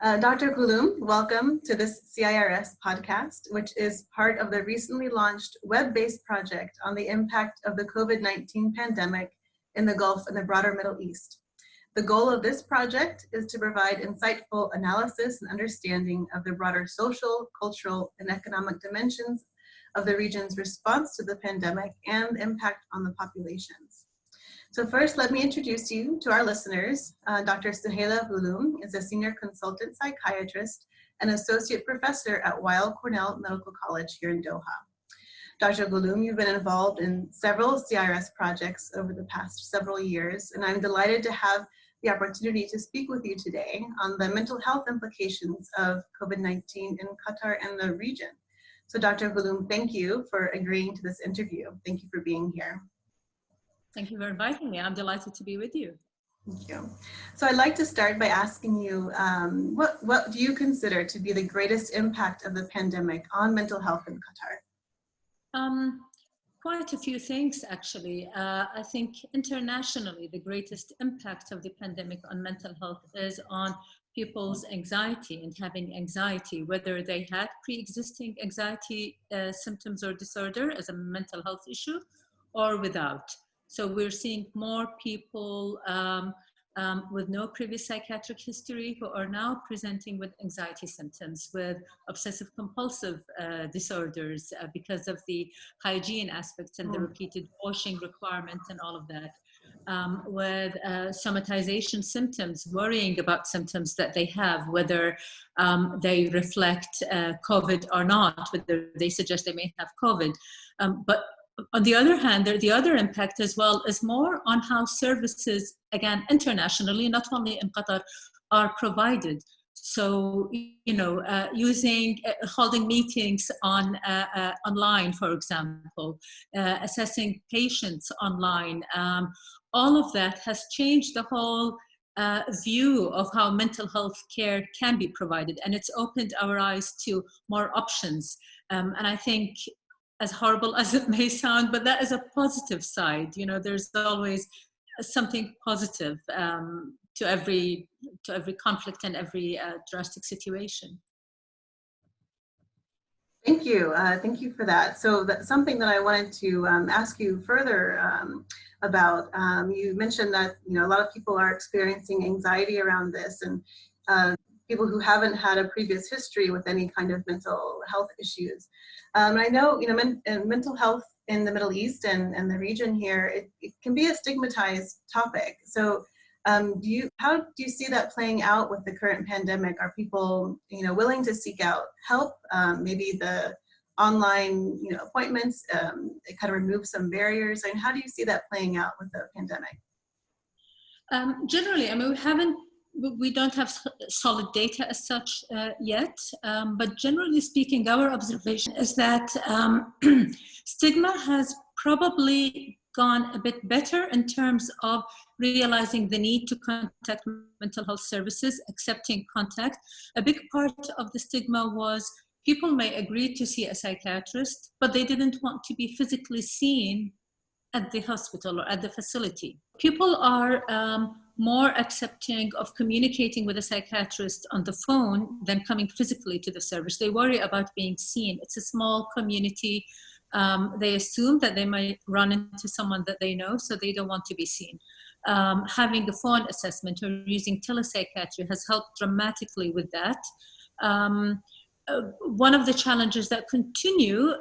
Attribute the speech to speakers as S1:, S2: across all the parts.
S1: Dr. Ghuloum, welcome to this CIRS podcast, which is part of the recently launched web-based project on the impact of the COVID-19 pandemic in the Gulf and the broader Middle East. The goal of this project is to provide insightful analysis and understanding of the broader social, cultural, and economic dimensions of the region's response to the pandemic and impact on the populations. So first, let me introduce you to our listeners. Dr. Suhaila Ghuloum is a senior consultant psychiatrist and associate professor at Weill Cornell Medical College here in Doha. Dr. Ghuloum, you've been involved in several CIRS projects over the past several years, and I'm delighted to have the opportunity to speak with you today on the mental health implications of COVID-19 in Qatar and the region. So Dr. Ghuloum, thank you for agreeing to this interview. Thank you for being here.
S2: Thank you for inviting me. I'm delighted to be with you.
S1: Thank you. So I'd like to start by asking you, what do you consider to be the greatest impact of the pandemic on mental health in Qatar?
S2: Quite a few things, actually. I think internationally, the greatest impact of the pandemic on mental health is on people's anxiety and having anxiety, whether they had pre-existing anxiety symptoms or disorder as a mental health issue or without. So we're seeing more people with no previous psychiatric history who are now presenting with anxiety symptoms, with obsessive compulsive disorders because of the hygiene aspects and the repeated washing requirement and all of that, with somatization symptoms, worrying about symptoms that they have, whether they reflect COVID or not, whether they suggest they may have COVID. But on the other hand, the other impact as well is more on how services, again, internationally, not only in Qatar, are provided. So, holding meetings online, for example, assessing patients online, all of that has changed the whole view of how mental health care can be provided. And it's opened our eyes to more options. And I think, as horrible as it may sound, but that is a positive side. You know, there's always something positive to every conflict and every drastic situation.
S1: Thank you. Thank you for that. So that's something that I wanted to ask you further about. You mentioned that, a lot of people are experiencing anxiety around this, and people who haven't had a previous history with any kind of mental health issues. I know, mental health in the Middle East and the region here, it can be a stigmatized topic. So how do you see that playing out with the current pandemic? Are people, willing to seek out help? Maybe the online, appointments, it kind of removes some barriers. And how do you see that playing out with the pandemic?
S2: Generally, we don't have solid data as such yet, but generally speaking, our observation is that stigma has probably gone a bit better in terms of realizing the need to contact mental health services, accepting contact. A big part of the stigma was people may agree to see a psychiatrist, but they didn't want to be physically seen at the hospital or at the facility. People are more accepting of communicating with a psychiatrist on the phone than coming physically to the service. They worry about being seen. It's a small community. They assume that they might run into someone that they know, so they don't want to be seen. Having a phone assessment or using telepsychiatry has helped dramatically with that. One of the challenges that continue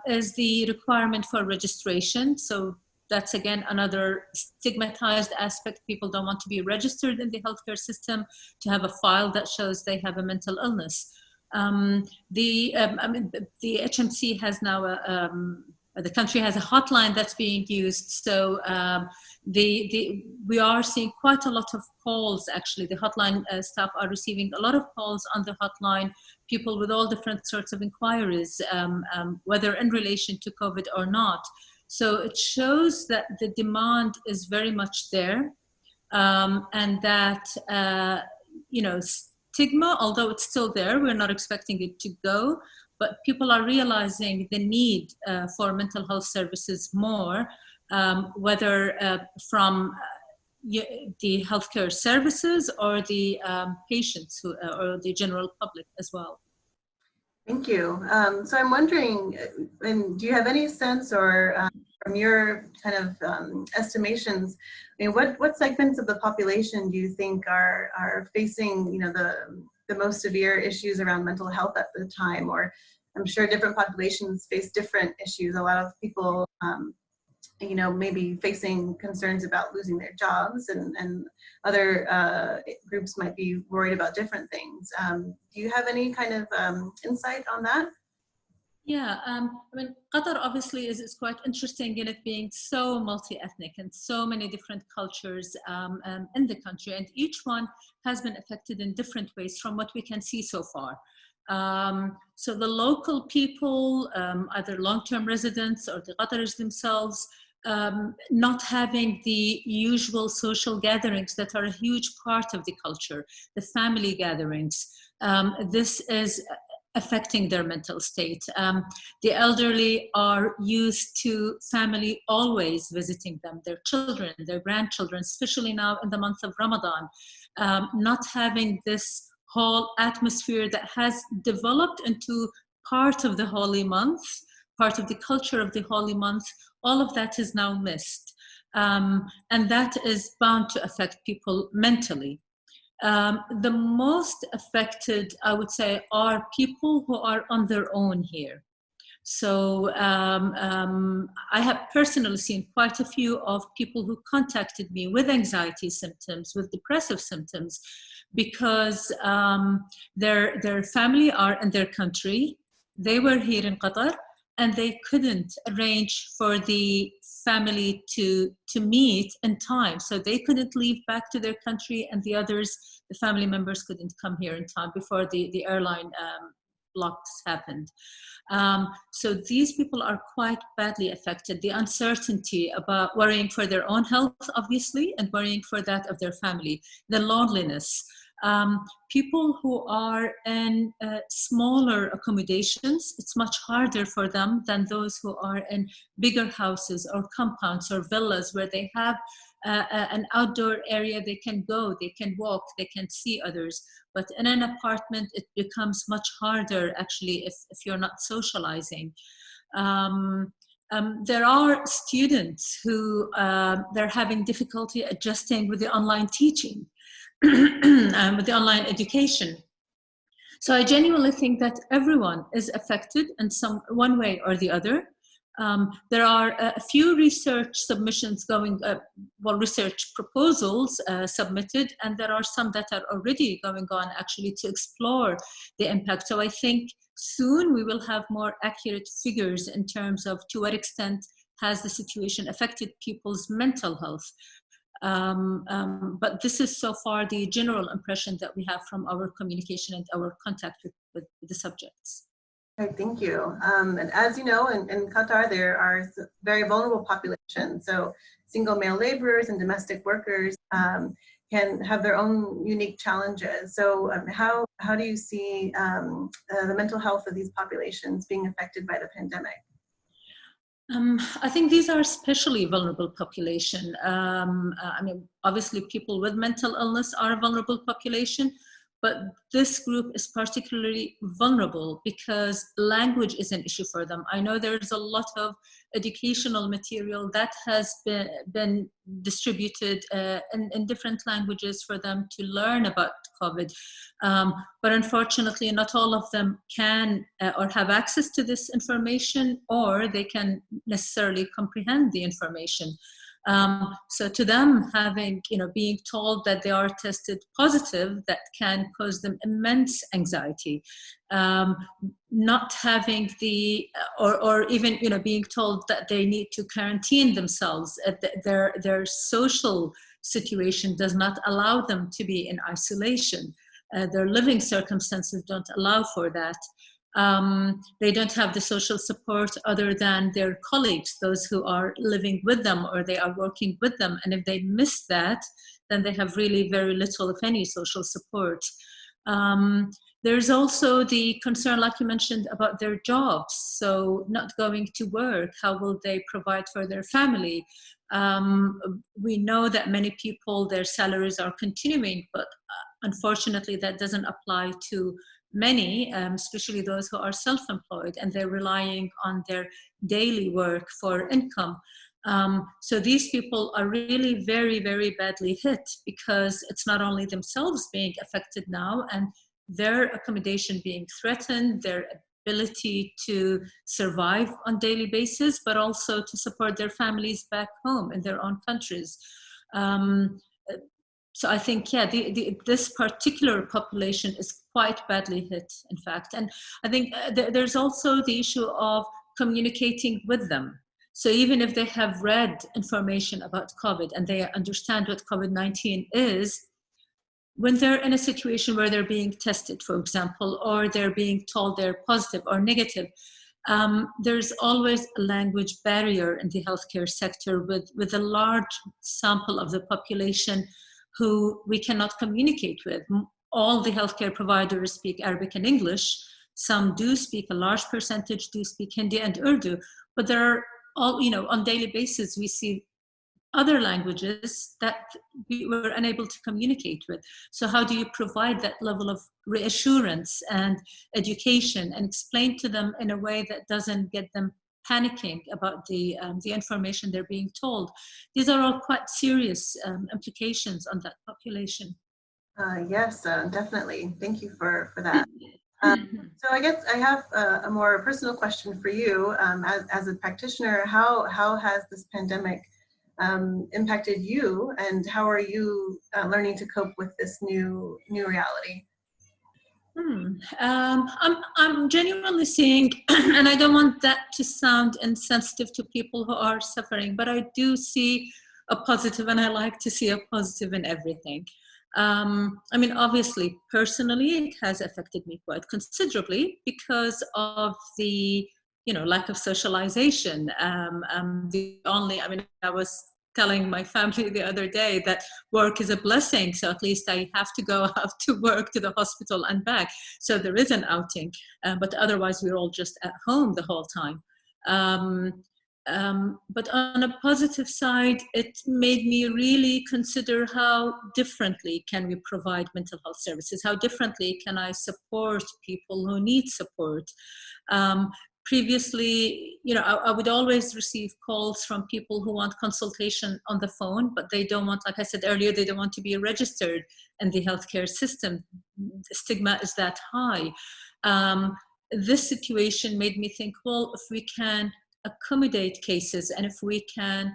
S2: is the requirement for registration. So that's, again, another stigmatized aspect. People don't want to be registered in the healthcare system to have a file that shows they have a mental illness. The HMC has now the country has a hotline that's being used. So we are seeing quite a lot of calls. Actually, the hotline staff are receiving a lot of calls on the hotline, people with all different sorts of inquiries, whether in relation to COVID or not. So it shows that the demand is very much there, and that, stigma, although it's still there, we're not expecting it to go, but people are realizing the need for mental health services more, whether from the healthcare services or the patients or the general public as well.
S1: Thank you. So I'm wondering, and do you have any sense or from your kind of estimations, I mean, what segments of the population do you think are facing, the most severe issues around mental health at the time? Or I'm sure different populations face different issues. A lot of people, maybe facing concerns about losing their jobs, and other groups might be worried about different things. Do you have any kind of insight on that?
S2: Yeah, I mean, Qatar obviously is quite interesting in it being so multi-ethnic and so many different cultures in the country, and each one has been affected in different ways from what we can see so far. So the local people, either long-term residents or the Qataris themselves, not having the usual social gatherings that are a huge part of the culture, the family gatherings, this is affecting their mental state. The elderly are used to family always visiting them, their children, their grandchildren, especially now in the month of Ramadan, not having this whole atmosphere that has developed into part of the holy month, part of the culture of the holy month. All of that is now missed. And that is bound to affect people mentally. The most affected, I would say, are people who are on their own here. So I have personally seen quite a few of people who contacted me with anxiety symptoms, with depressive symptoms, because their family are in their country. They were here in Qatar, and they couldn't arrange for the family to meet in time. So they couldn't leave back to their country, and the family members couldn't come here in time before the airline blocks happened. So these people are quite badly affected. The uncertainty about worrying for their own health, obviously, and worrying for that of their family. The loneliness. People who are in smaller accommodations, it's much harder for them than those who are in bigger houses or compounds or villas where they have an outdoor area they can go, they can walk, they can see others. But in an apartment, it becomes much harder, actually, if you're not socializing. There are students who they're having difficulty adjusting with the online teaching. With the online education. So I genuinely think that everyone is affected in one way or the other. There are a few research submissions research proposals submitted, and there are some that are already going on actually to explore the impact. So I think soon we will have more accurate figures in terms of to what extent has the situation affected people's mental health. But this is so far the general impression that we have from our communication and our contact with the subjects.
S1: Okay, thank you. And as you know, in Qatar, there are very vulnerable populations. So single male laborers and domestic workers can have their own unique challenges. So how do you see the mental health of these populations being affected by the pandemic?
S2: I think these are especially vulnerable population. I mean, obviously people with mental illness are a vulnerable population, but this group is particularly vulnerable because language is an issue for them. I know there's a lot of educational material that has been distributed in different languages for them to learn about COVID. But unfortunately, not all of them can or have access to this information, or they can necessarily comprehend the information. So to them, being told that they are tested positive, that can cause them immense anxiety. Not having or even, being told that they need to quarantine themselves, their social situation does not allow them to be in isolation. Their living circumstances don't allow for that. They don't have the social support other than their colleagues, those who are living with them or they are working with them. And if they miss that, then they have really very little, if any, social support. There's also the concern, like you mentioned, about their jobs. So not going to work, how will they provide for their family? We know that many people, their salaries are continuing, but unfortunately that doesn't apply to many, especially those who are self-employed, and they're relying on their daily work for income. So these people are really very, very badly hit, because it's not only themselves being affected now and their accommodation being threatened, their ability to survive on daily basis, but also to support their families back home in their own countries. So I think, yeah, this particular population is quite badly hit, in fact. And I think there's also the issue of communicating with them. So even if they have read information about COVID and they understand what COVID-19 is, when they're in a situation where they're being tested, for example, or they're being told they're positive or negative, there's always a language barrier in the healthcare sector with a large sample of the population who we cannot communicate with. All the healthcare providers speak Arabic and English. Some do speak, a large percentage do speak Hindi and Urdu, but there are all, on daily basis, we see other languages that we were unable to communicate with. So how do you provide that level of reassurance and education and explain to them in a way that doesn't get them panicking about the information they're being told? These are all quite serious implications on that population.
S1: Yes, definitely. Thank you for that. So I guess I have a more personal question for you. As a practitioner, how has this pandemic impacted you, and how are you learning to cope with this new reality?
S2: I'm genuinely seeing, and I don't want that to sound insensitive to people who are suffering, but I do see a positive, and I like to see a positive in everything. I mean, obviously, personally, it has affected me quite considerably because of the, lack of socialization. I was telling my family the other day that work is a blessing, so at least I have to go out to work, to the hospital and back. So there is an outing, but otherwise we're all just at home the whole time. But on a positive side, it made me really consider how differently can we provide mental health services? How differently can I support people who need support? Previously, I would always receive calls from people who want consultation on the phone, but they don't want, like I said earlier, they don't want to be registered in the healthcare system. The stigma is that high. This situation made me think, well, if we can accommodate cases and if we can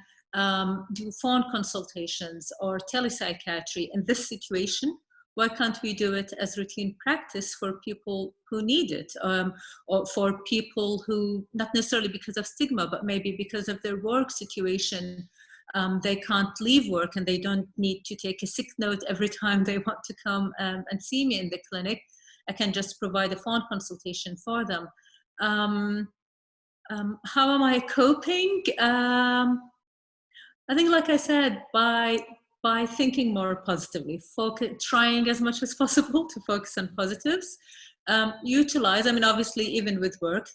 S2: do phone consultations or telepsychiatry in this situation, why can't we do it as routine practice for people who need it, or for people who, not necessarily because of stigma, but maybe because of their work situation, they can't leave work and they don't need to take a sick note every time they want to come and see me in the clinic. I can just provide a phone consultation for them. How am I coping? I think, like I said, by thinking more positively, trying as much as possible to focus on positives, utilize, obviously, even with work,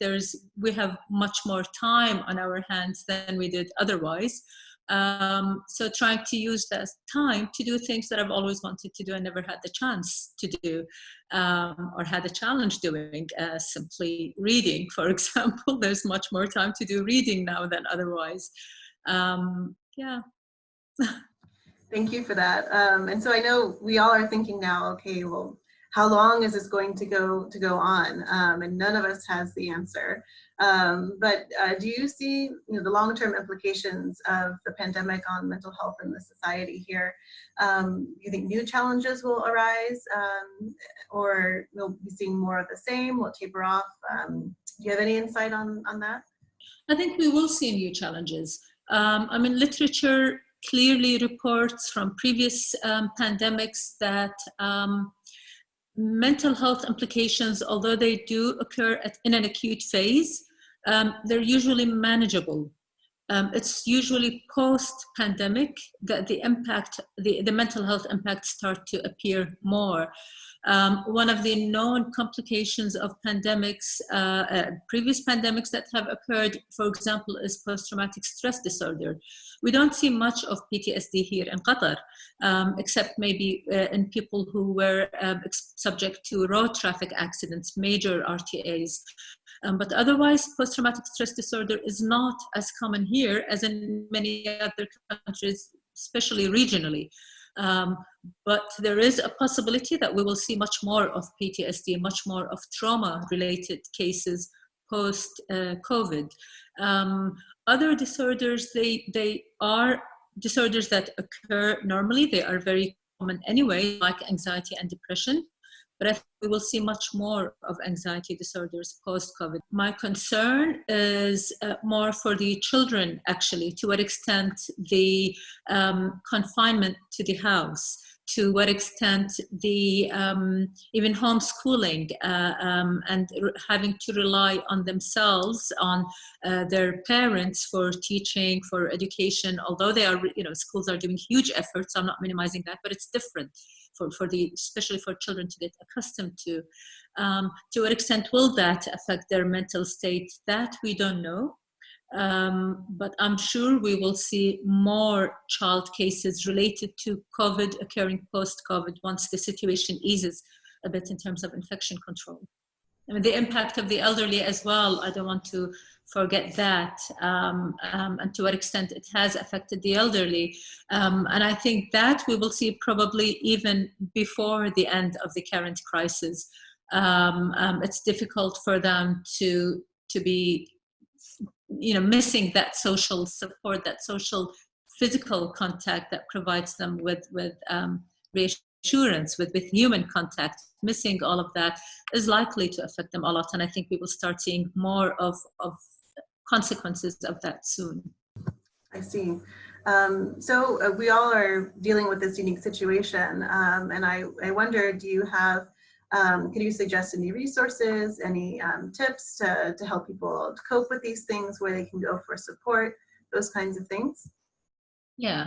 S2: we have much more time on our hands than we did otherwise. So trying to use that time to do things that I've always wanted to do and never had the chance to do, or had a challenge doing, simply reading, for example. There's much more time to do reading now than otherwise. Yeah.
S1: Thank you for that. And so I know we all are thinking now, okay, well, how long is this going to go on? And none of us has the answer. But do you see the long-term implications of the pandemic on mental health in the society here? You think new challenges will arise, or we'll be seeing more of the same? Will it taper off? Do you have any insight on that?
S2: I think we will see new challenges. Literature clearly reports from previous pandemics that mental health implications, although they do occur in an acute phase, they're usually manageable. it's usually post-pandemic that the impact, the mental health impacts start to appear more. One of the known complications of pandemics, previous pandemics that have occurred, for example, is post-traumatic stress disorder. We don't see much of PTSD here in Qatar, except maybe in people who were subject to road traffic accidents, major RTAs. But otherwise, post-traumatic stress disorder is not as common here as in many other countries, especially regionally. But there is a possibility that we will see much more of PTSD, much more of trauma-related cases post-COVID. Other disorders, they are disorders that occur normally. They are very common anyway, like anxiety and depression. But I think we will see much more of anxiety disorders post-COVID. My concern is more for the children, actually, to what extent the confinement to the house, to what extent the even homeschooling and having to rely on themselves, on their parents for teaching, for education, although they are, schools are doing huge efforts. I'm not minimizing that, but it's different. Especially for children to get accustomed to what extent will that affect their mental state? That we don't know, but I'm sure we will see more child cases related to COVID occurring post-COVID once the situation eases a bit in terms of infection control. I mean, the impact of the elderly as well, I don't want to forget that, and to what extent it has affected the elderly. And I think that we will see probably even before the end of the current crisis. It's difficult for them to be, missing that social support, that social physical contact that provides them with reassurance, with human contact. Missing all of that is likely to affect them a lot, and I think we will start seeing more of consequences of that soon.
S1: I see. So we all are dealing with this unique situation, and I wonder, do you have, can you suggest any resources, any tips to help people cope with these things, where they can go for support, those kinds of things?
S2: Yeah.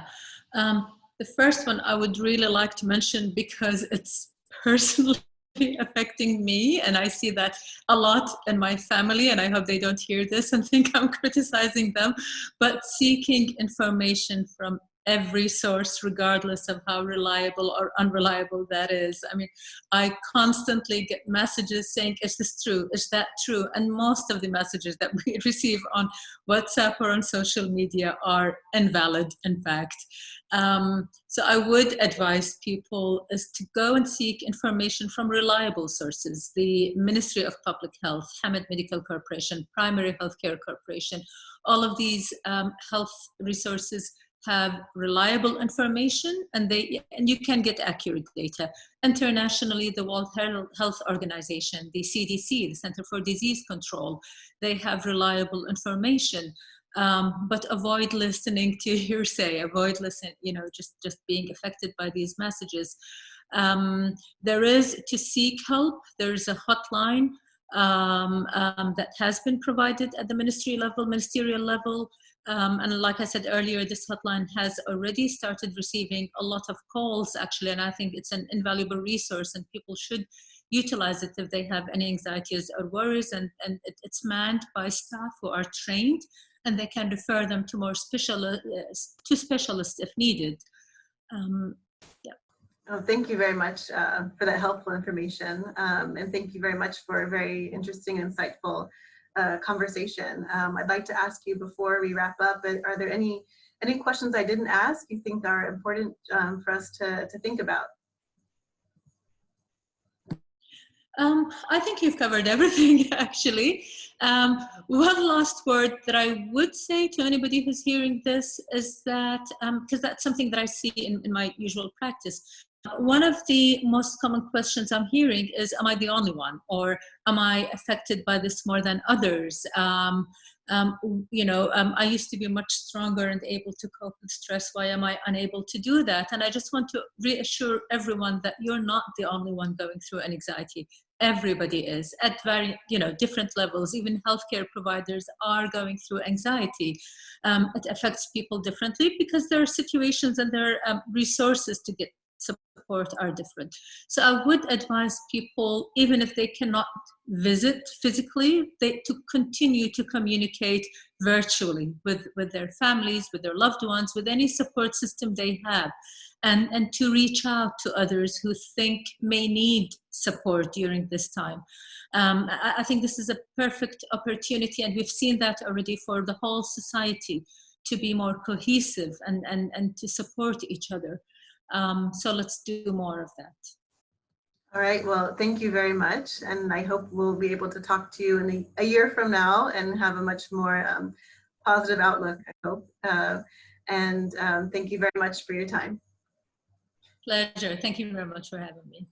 S2: The first one I would really like to mention, because it's personally affecting me, and I see that a lot in my family, and I hope they don't hear this and think I'm criticizing them, but seeking information from every source, regardless of how reliable or unreliable that is. I mean, I constantly get messages saying, is this true? Is that true? And most of the messages that we receive on WhatsApp or on social media are invalid, in fact. So I would advise people is to go and seek information from reliable sources. The Ministry of Public Health, Hamad Medical Corporation, Primary Healthcare Corporation, all of these health resources have reliable information, and you can get accurate data. Internationally, the World Health Organization, the CDC, the Center for Disease Control, they have reliable information. But avoid listening to hearsay, avoid just being affected by these messages. There is to seek help. There's a hotline that has been provided at the ministerial level. And like I said earlier, this hotline has already started receiving a lot of calls, actually, and I think it's an invaluable resource, and people should utilize it if they have any anxieties or worries. And it's manned by staff who are trained, and they can refer them to more specialists if needed. Yeah.
S1: Oh, thank you very much for that helpful information, and thank you very much for a very interesting and insightful conversation. I'd like to ask you before we wrap up, are there any questions I didn't ask you think are important for us to think about?
S2: I think you've covered everything, actually. One last word that I would say to anybody who's hearing this is that, because that's something that I see in my usual practice, one of the most common questions I'm hearing is, am I the only one? Or am I affected by this more than others? I used to be much stronger and able to cope with stress. Why am I unable to do that? And I just want to reassure everyone that you're not the only one going through an anxiety. Everybody is at very, different levels. Even healthcare providers are going through anxiety. It affects people differently because their situations and their resources to get support are different. So I would advise people, even if they cannot visit physically, to continue to communicate virtually with their families, with their loved ones, with any support system they have, and to reach out to others who think may need support during this time. I think this is a perfect opportunity, and we've seen that already, for the whole society to be more cohesive and to support each other. So let's do more of that.
S1: All right, well, thank you very much. And I hope we'll be able to talk to you in a year from now and have a much more positive outlook, I hope. And thank you very much for your time.
S2: Pleasure. Thank you very much for having me.